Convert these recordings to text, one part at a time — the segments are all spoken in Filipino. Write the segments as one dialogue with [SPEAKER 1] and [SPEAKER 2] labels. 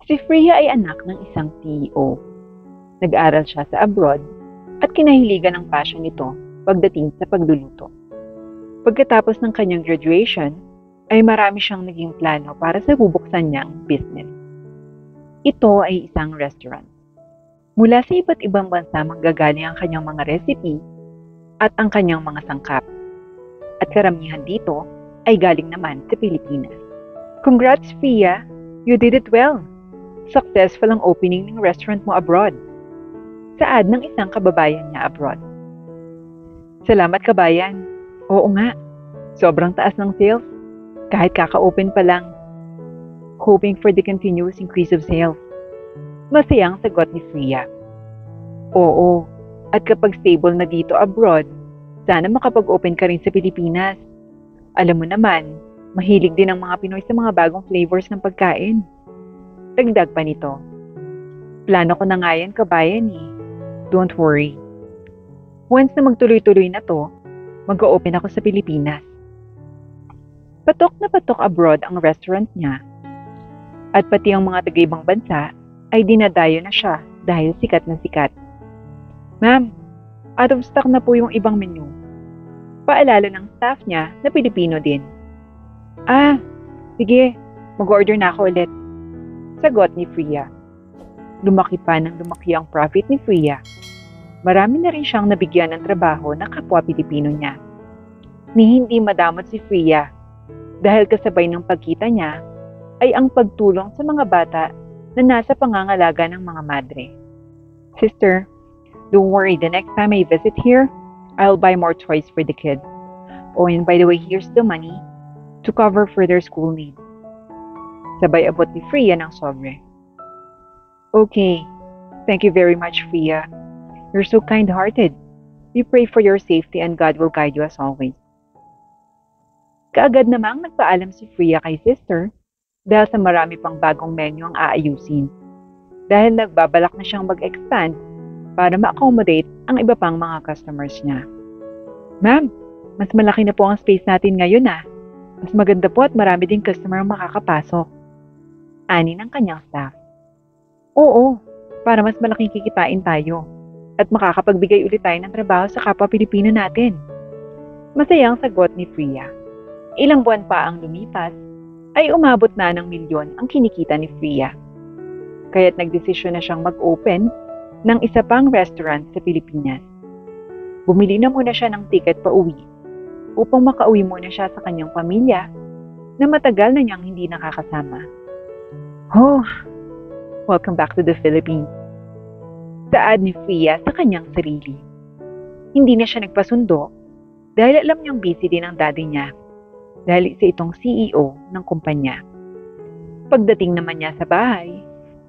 [SPEAKER 1] Si Freya ay anak ng isang CEO. Nag-aral siya sa abroad at kinahiligan ng passion nito pagdating sa pagluluto. Pagkatapos ng kanyang graduation, ay marami siyang naging plano para sa bubuksan niyang business. Ito ay isang restaurant. Mula sa iba't ibang bansa manggagaling ang kanyang mga recipe at ang kanyang mga sangkap. At karamihan dito ay galing naman sa Pilipinas. Congrats, Freya! You did it well! Successful ang opening ng restaurant mo abroad. Saad ng isang kababayan niya abroad. Salamat, kabayan. Oo nga, sobrang taas ng sales. Kahit kaka-open pa lang. Hoping for the continuous increase of sales. Masayang sagot ni Freya. Oo, at kapag stable na dito abroad, sana makapag-open ka rin sa Pilipinas. Alam mo naman, mahilig din ang mga Pinoy sa mga bagong flavors ng pagkain. Dagdag pa nito. Plano ko na nga yan, kabayan eh. Don't worry. Once na magtuloy-tuloy na to, mag-o-open ako sa Pilipinas. Patok na patok abroad ang restaurant niya. At pati ang mga taga-ibang bansa ay dinadayo na siya dahil sikat na sikat. Ma'am, out of stock na po yung ibang menu. Paalala ng staff niya na Pilipino din. Ah, sige, mag-order na ako ulit. Sagot ni Freya. Lumaki pa ng lumaki ang profit ni Freya. Marami na rin siyang nabigyan ng trabaho na kapwa Pilipino niya. Ni hindi madamot si Freya dahil kasabay ng pagkita niya ay ang pagtulong sa mga bata na nasa pangangalaga ng mga madre. Sister, don't worry, the next time I visit here, I'll buy more toys for the kids. Oh, and by the way, here's the money to cover for their school needs. Sabay abot ni Freya ng sobre. Okay, thank you very much, Freya. You're so kind-hearted. We pray for your safety and God will guide you as always. Kaagad namang nagpaalam si Freya kay sister dahil sa marami pang bagong menu ang aayusin. Dahil nagbabalak na siyang mag-expand para ma-accommodate ang iba pang mga customers niya. Ma'am, mas malaki na po ang space natin ngayon ah. Mas maganda po at marami ding customer ang makakapasok. Ani ng kanyang staff. Oo, para mas malaking kikitain tayo at makakapagbigay ulit tayo ng trabaho sa kapwa Pilipino natin. Masayang sagot ni Freya. Ilang buwan pa ang lumipas, ay umabot na ng milyon ang kinikita ni Freya. Kaya't nagdesisyon na siyang mag-open ng isa pang restaurant sa Pilipinas. Bumili na muna siya ng ticket pa uwi upang makauwi muna siya sa kanyang pamilya na matagal na niyang hindi nakakasama. Oh, welcome back to the Philippines. Saad ni Freya sa kanyang sarili. Hindi na siya nagpasundo dahil alam niyang busy din ang daddy niya dahil isa itong CEO ng kumpanya. Pagdating naman niya sa bahay,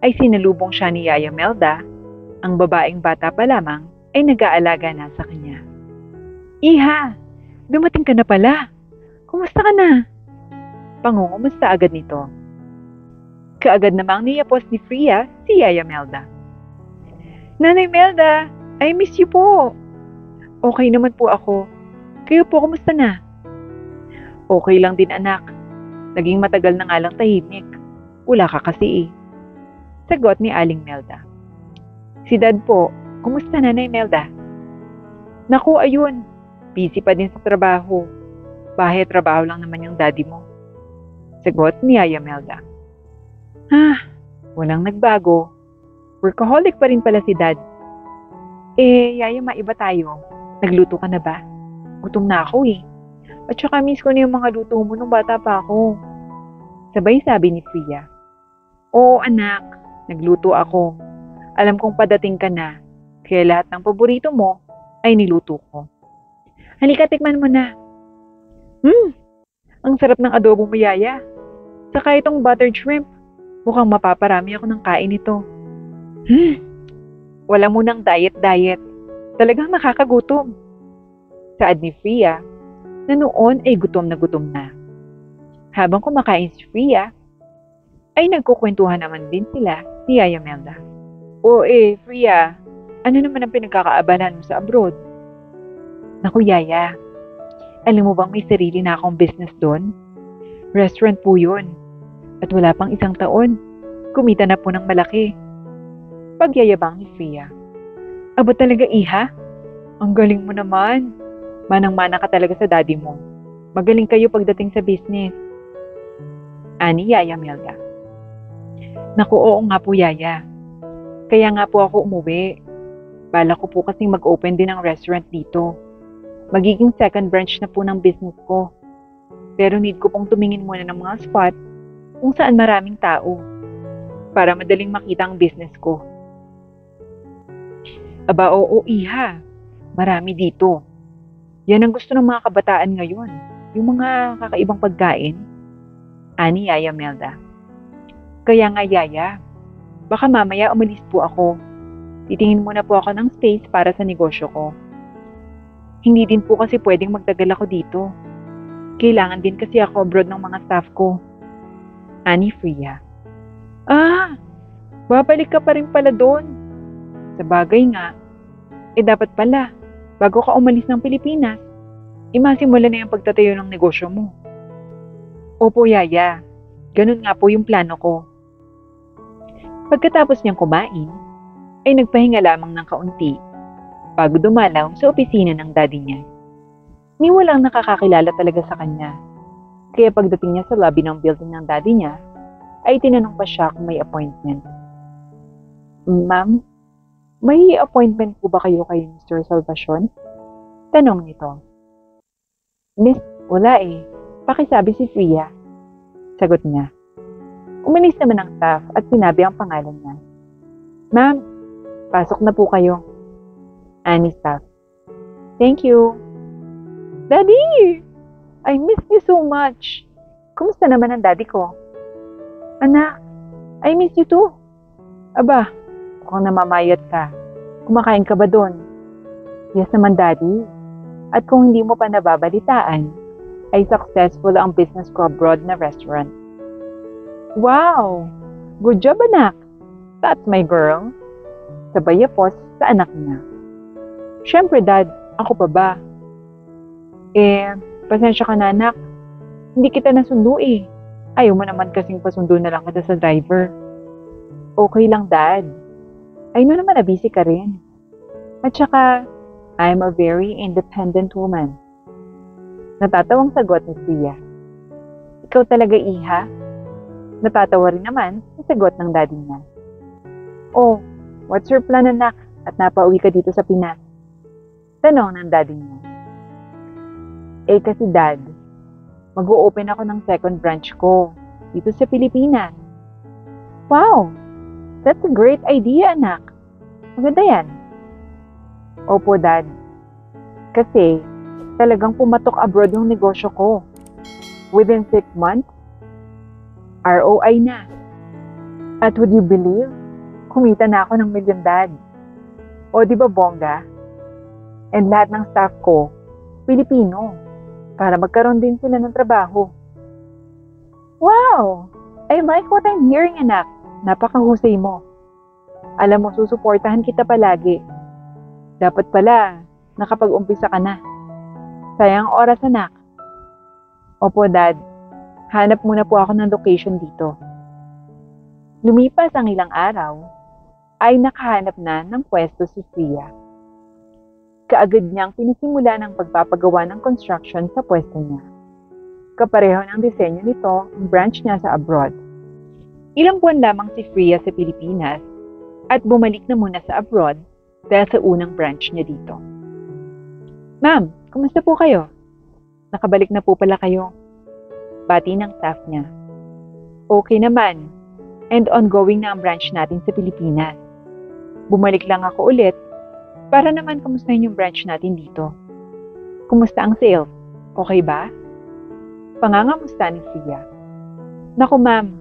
[SPEAKER 1] ay sinalubong siya ni Yaya Melda, ang babaeng bata pa lamang ay nag-aalaga na sa kanya. Iha, dumating ka na pala. Kumusta ka na? Pangungumusta agad nito. Kaagad namang niyapos ni Freya si Yaya Melda. Nanay Melda, I miss you po. Okay naman po ako. Kayo po, kumusta na? Okay lang din anak. Naging matagal na nga lang tahimik. Wala ka kasi eh. Sagot ni Aling Melda. Si Dad po, kumusta Nanay Melda? Naku, ayun. Busy pa din sa trabaho. Bahay trabaho lang naman yung daddy mo. Sagot ni Yaya Melda. Walang nagbago. Workaholic pa rin pala si Dad. Yaya, maiba tayo. Nagluto ka na ba? Gutom na ako eh. At saka miss ko na yung mga luto mo nung bata pa ako. Sabay sabi ni Freya. Oo anak, nagluto ako. Alam kong padating ka na, kaya lahat ng paborito mo ay niluto ko. Halika, tikman mo na. Ang sarap ng adobo mo, Yaya. Saka itong buttered shrimp. Mukhang mapaparami ako ng kain ito. Wala munang diet-diet. Talagang nakakagutom. Saad ni Freya, na noon ay gutom na. Habang kumakain si Freya, ay nagkukwentuhan naman din sila ni Yaya Melda. Freya, ano naman ang pinagkakaabalahan mo sa abroad? Naku Yaya, alam mo bang may sarili na akong business doon? Restaurant po yun. At wala pang 1 taon, kumita na po ng malaki. Pagyayabang ni Fia. Aba talaga iha? Ang galing mo naman. Manang-mana ka talaga sa daddy mo. Magaling kayo pagdating sa business. Ani Yaya Melda. Naku, oo nga po Yaya. Kaya nga po ako umuwi. Bala ko po kasing mag-open din ng restaurant dito. Magiging second branch na po ng business ko. Pero need ko pong tumingin muna ng mga spot kung saan maraming tao para madaling makita ang business ko. Aba oo iha, marami dito. Yan ang gusto ng mga kabataan ngayon, yung mga kakaibang pagkain. Ani Yaya Melda. Kaya nga Yaya, baka mamaya umalis po ako. Titingin muna po ako ng space para sa negosyo ko. Hindi din po kasi pwedeng magtagal ako dito. Kailangan din kasi ako abroad ng mga staff ko. Ani Fria. Babalik ka pa rin pala doon. Sa bagay nga, dapat pala, bago ka umalis ng Pilipinas, masimula na yung pagtatayo ng negosyo mo. Opo, Yaya. Ganun nga po yung plano ko. Pagkatapos niyang kumain, ay nagpahinga lamang ng kaunti bago dumalaw sa opisina ng daddy niya. Ni walang nakakakilala talaga sa kanya. Kaya pagdating niya sa lobby ng building ng daddy niya, ay tinanong pa siya kung may appointment. Ma'am, may appointment po ba kayo kay Mr. Salvacion? Tanong nito. Miss, wala eh. Pakisabi si Fria. Sagot niya. Umalis naman ang staff at sinabi ang pangalan niya. Ma'am, pasok na po kayo. Ani staff. Thank you. Daddy! I miss you so much. Kumusta naman ang daddy ko? Anak, I miss you too. Aba, mukhang namamayat ka. Kumakain ka ba doon? Yes naman, Daddy. At kung hindi mo pa nababalitaan, ay successful ang business ko abroad na restaurant. Wow! Good job, anak! That's my girl. Sabay yapos sa anak niya. Siyempre, Dad, ako pa ba? Pasensya ka na, anak. Hindi kita nasundo eh. Ayaw mo naman kasing pasundo na lang kita sa driver. Okay lang, Dad. I know naman na busy ka rin. At saka, I'm a very independent woman. Natatawang sagot ni Sia. Ikaw talaga, iha? Natatawa rin naman ang sagot ng daddy niya. Oh, what's your plan, anak? At napauwi ka dito sa Pinas? Tanong ng daddy niya. Kasi Dad, mag-o-open ako ng second branch ko dito sa Pilipinas. Wow! That's a great idea, anak. Maganda yan. Opo, Dad. Kasi, talagang pumatok abroad yung negosyo ko. Within 6 months, ROI na. At would you believe, kumita na ako ng $1 million, Dad. O di ba bongga? And lahat ng staff ko, Pilipino, para magkaroon din sila ng trabaho. Wow! I like what I'm hearing, anak. Napakahusay mo. Alam mo, susuportahan kita palagi. Dapat pala, nakapag-umpisa ka na. Sayang oras, anak. Opo, Dad. Hanap muna po ako ng location dito. Lumipas ang ilang araw, ay nakahanap na ng pwesto si Sia. Kaagad niyang pinisimula ng pagpapagawa ng construction sa pwesto niya. Kapareho ng disenyo nito ang branch niya sa abroad. Ilang buwan lamang si Fria sa Pilipinas at bumalik na muna sa abroad dahil sa unang branch niya dito. Ma'am, kumusta po kayo? Nakabalik na po pala kayo. Bati ng staff niya. Okay naman, and ongoing na ang branch natin sa Pilipinas. Bumalik lang ako ulit para naman kumustahin yung branch natin dito. Kumusta ang sales? Okay ba? Pangangamusta ni Fria. Naku ma'am,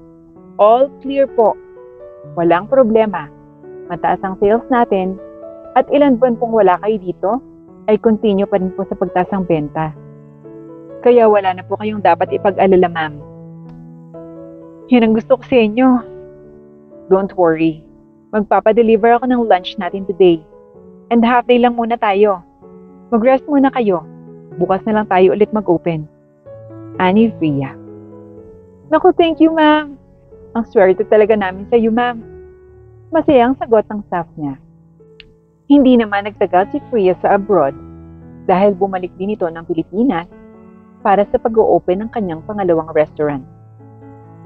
[SPEAKER 1] all clear po. Walang problema. Mataas ang sales natin at ilan buwan pong wala kayo dito ay continue pa rin po sa pagtaas ng benta. Kaya wala na po kayong dapat ipag-alala ma'am. Yun ang gusto ko sa inyo. Don't worry. Magpapadeliver ako ng lunch natin today. And half day lang muna tayo. Mag-rest muna kayo. Bukas na lang tayo ulit mag-open. Ani Fria. Naku, thank you ma'am. Ang swerte talaga namin sa iyo, ma'am. Masayang sagot ng staff niya. Hindi naman nagtagal si Freya sa abroad dahil bumalik din ito ng Pilipinas para sa pag-o-open ng kanyang pangalawang restaurant.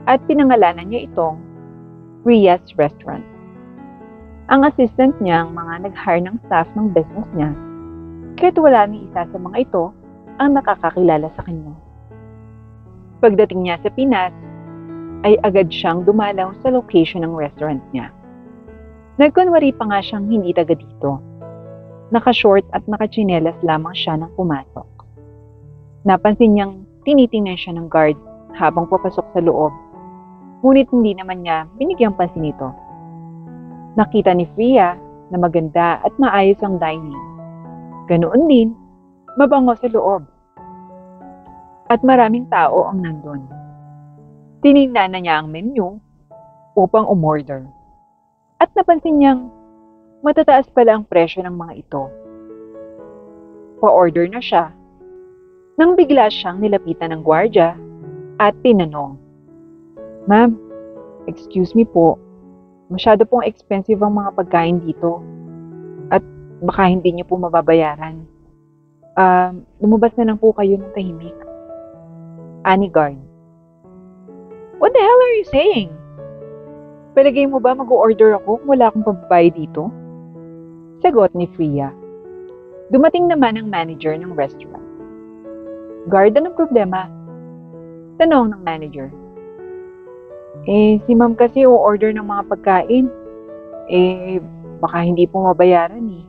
[SPEAKER 1] At pinangalanan niya itong Freya's Restaurant. Ang assistant niya ang mga nag-hire ng staff ng business niya, kaya't wala ni isa sa mga ito ang nakakakilala sa kanya. Pagdating niya sa Pinas, ay agad siyang dumalaw sa location ng restaurant niya. Nagkunwari pa nga siyang hindi taga dito. Naka-short at naka-tsinelas lamang siya nang pumasok. Napansin niyang tinitingnan siya ng guard habang papasok sa loob. Ngunit hindi naman niya binigyang pansin ito. Nakita ni Freya na maganda at maayos ang dining. Ganoon din, mabango sa loob. At maraming tao ang nandun. Tinignan na niya ang menu upang umorder. At napansin niyang matataas pala ang presyo ng mga ito. Pa-order na siya nang bigla siyang nilapitan ng gwardya at tinanong, "Ma'am, excuse me po, masyado pong expensive ang mga pagkain dito at baka hindi niyo po mababayaran. Lumabas na lang po kayo ng tahimik." Ani guard. "What the hell are you saying? Palagay mo ba mag-o-order ako kung wala akong pambayad dito?" Sagot ni Freya. Dumating naman ang manager ng restaurant. "Guard, anong problema?" Tanong ng manager. Si ma'am kasi o-order ng mga pagkain. Baka hindi po mabayaran eh.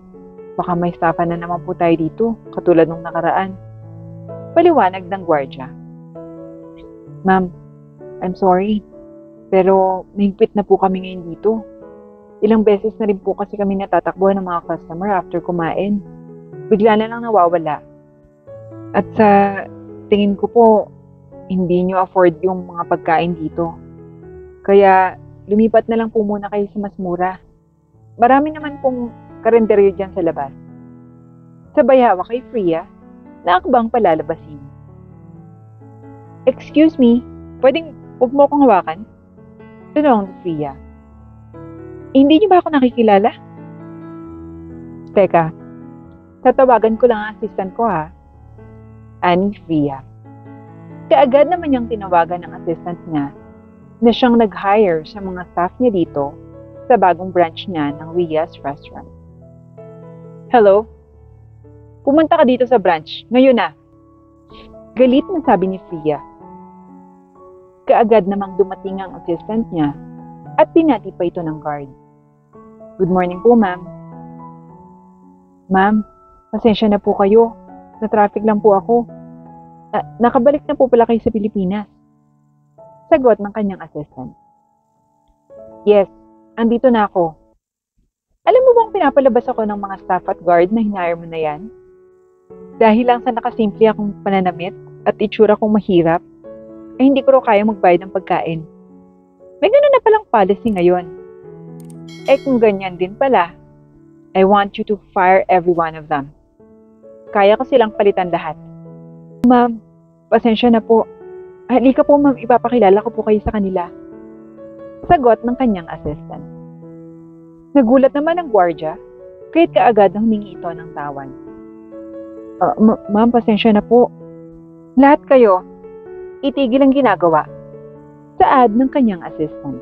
[SPEAKER 1] Baka may estafa na naman po tayo dito, katulad nung nakaraan. Paliwanag ng gwardya. "Ma'am, I'm sorry, pero mahigpit na po kami ngayon dito. Ilang beses na rin po kasi kami natatakbuhan ng mga customer after kumain. Bigla na lang nawawala. At sa tingin ko po, hindi nyo afford yung mga pagkain dito. Kaya lumipat na lang po muna kayo sa mas mura. Marami naman pong karinderya dyan sa labas." Sabay hawak kay Freya na akbang palalabasin. "Excuse me, pwedeng huwag mo akong hawakan?" Tanong ni Freya. "Hindi niyo ba ako nakikilala?" "Teka, tatawagan ko lang ang assistant ko ha." Ani Freya. Kaagad naman niyang tinawagan ng assistant niya na siyang nag-hire sa mga staff niya dito sa bagong branch niya ng Ria's Restaurant. "Hello? Pumunta ka dito sa branch, ngayon na." Galit na sabi ni Freya. Kaagad namang dumating ang assistant niya at pinati pa ito ng guard. "Good morning po, ma'am." "Ma'am, pasensya na po kayo. Na-traffic lang po ako. Nakabalik na po pala kayo sa Pilipinas." Sagot ng kanyang assistant. "Yes, andito na ako. Alam mo bang pinapalabas ako ng mga staff at guard na hinire mo na yan? Dahil lang sa nakasimple akong pananamit at itsura kong mahirap, ay hindi ko raw kaya magbayad ng pagkain. May gano'n na palang policy ngayon. Kung ganyan din pala, I want you to fire every one of them. Kaya ko silang palitan lahat." "Ma'am, pasensya na po. Halika po ma'am, ipapakilala ko po kayo sa kanila." Sagot ng kanyang assistant. Nagulat naman ang gwardya, kaya't kaagad humingi ito ng tawan. Ma'am, pasensya na po. Lahat kayo, itigil ang ginagawa." Saad ng kanyang assistant.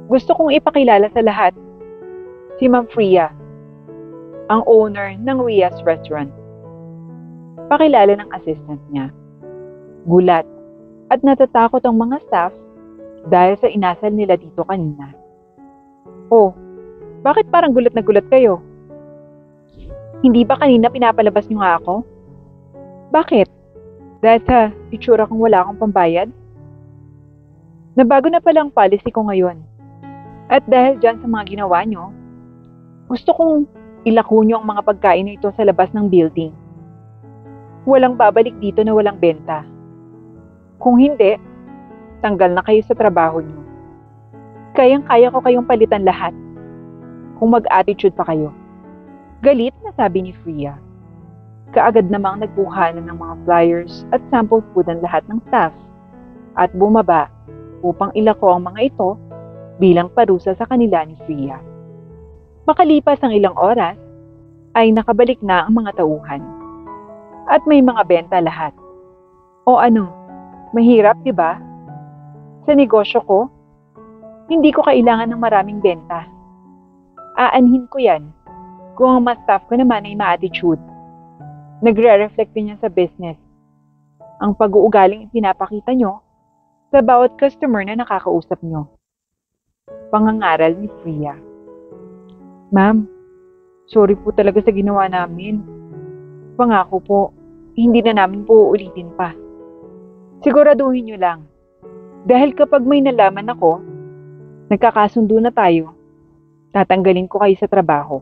[SPEAKER 1] "Gusto kong ipakilala sa lahat si Ma'am Freya, ang owner ng Ria's Restaurant." Pakilala ng assistant niya. Gulat at natatakot ang mga staff dahil sa inasal nila dito kanina. "Oh, bakit parang gulat na gulat kayo? Hindi ba kanina pinapalabas niyo nga ako? Bakit? Dahil sa itsura kong wala akong pambayad? Nabago na pala ang policy ko ngayon. At dahil dyan sa mga ginawa nyo, gusto kong ilako nyo ang mga pagkain na ito sa labas ng building. Walang babalik dito na walang benta. Kung hindi, tanggal na kayo sa trabaho nyo. Kayang-kaya ko kayong palitan lahat kung mag-attitude pa kayo." Galit na sabi ni Freya. Kaagad namang nagbuhanan ng mga flyers at sample food ang lahat ng staff at bumaba upang ilako ang mga ito bilang parusa sa kanila ni Freya. Makalipas ang ilang oras, ay nakabalik na ang mga tauhan. At may mga benta lahat. O ano, mahirap, di ba? Sa negosyo ko, hindi ko kailangan ng maraming benta. Aanhin ko yan kung ang mga staff ko naman ay ma-attitude. Nagre-reflect din yan sa business. Ang pag-uugaling pinapakita nyo sa bawat customer na nakakausap nyo. Pangangaral ni Freya. Ma'am, sorry po talaga sa ginawa namin. Pangako po, hindi na namin po uulitin pa. Siguraduhin nyo lang. Dahil kapag may nalaman ako, nagkakasundo na tayo, tatanggalin ko kayo sa trabaho.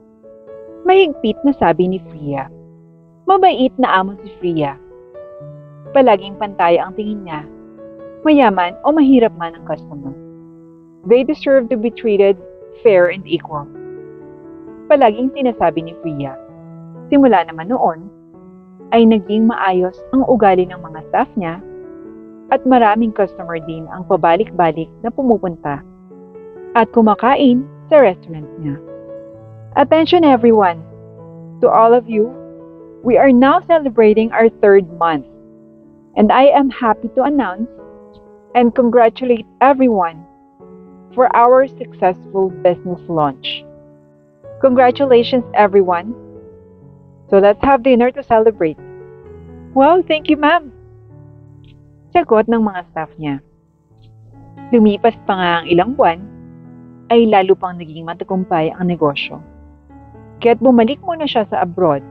[SPEAKER 1] Mahigpit na sabi ni Freya. Mabait na amo si Freya. Palaging pantay ang tingin niya, mayaman o mahirap man ang customer. They deserve to be treated fair and equal. Palaging sinasabi ni Freya. Simula naman noon, ay naging maayos ang ugali ng mga staff niya at maraming customer din ang pabalik-balik na pumupunta at kumakain sa restaurant niya. Attention everyone! To all of you, we are now celebrating our 3rd month, and I am happy to announce and congratulate everyone for our successful business launch. Congratulations everyone! So let's have dinner to celebrate. Wow, thank you ma'am! Sagot ng mga staff niya. Lumipas pa nga ang ilang buwan, ay lalo pang naging matagumpay ang negosyo. Kaya't bumalik muna siya sa abroad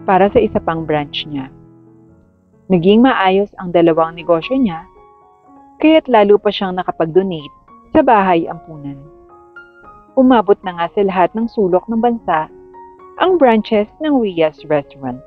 [SPEAKER 1] para sa isa pang branch niya. Naging maayos ang dalawang negosyo niya, kaya't lalo pa siyang nakapag-donate sa bahay ampunan. Umabot na nga sa lahat ng sulok ng bansa ang branches ng Ria's Restaurant.